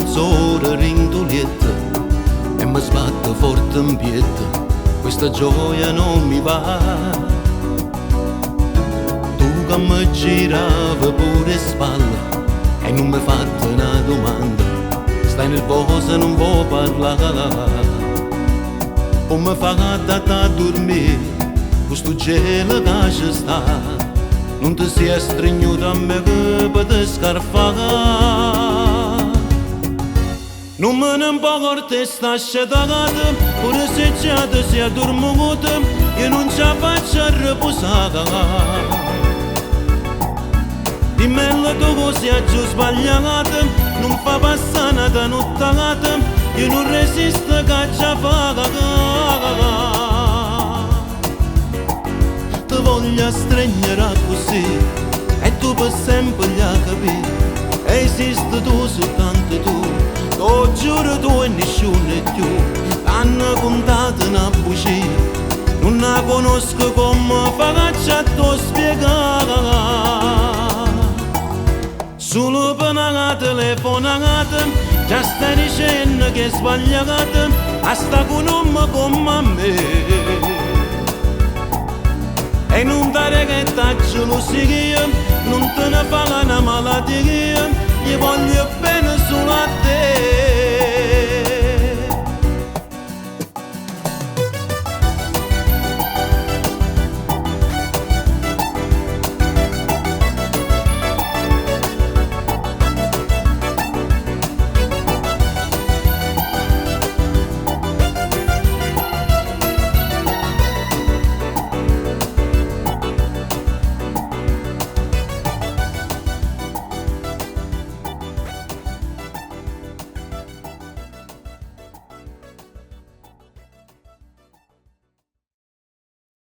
mezz'ora rintolietta e mi sbatto forte in piedi, questa gioia non mi va. Tu che mi giravi pure spalle e non mi hai fatto una domanda, stai nervosa e non vuoi parlare. O mi fa da dormire, questo gelo che ci sta, non ti sia stregnuto a me che per te scarfare. Non me ne importa sta sciatata, pure se già ti sei addormentata, io non ce la faccio a riposare. Dimmi la tua cosa giù sbagliata, non fa passare una nottata, io non resisto che già fa. Ti voglio stringere così e tu per sempre gli capire, esiste tu soltanto tu, lo giuro tu e nessuno è più, hanno contato una bugia, non la conosco come faccio a tu spiegare. Solo per una telefonata già stai dicendo che è sbagliata, a sta con un uomo come me. E non dare che taccio lo sia, non te ne fa una malattia, gli voglio bene solo a te.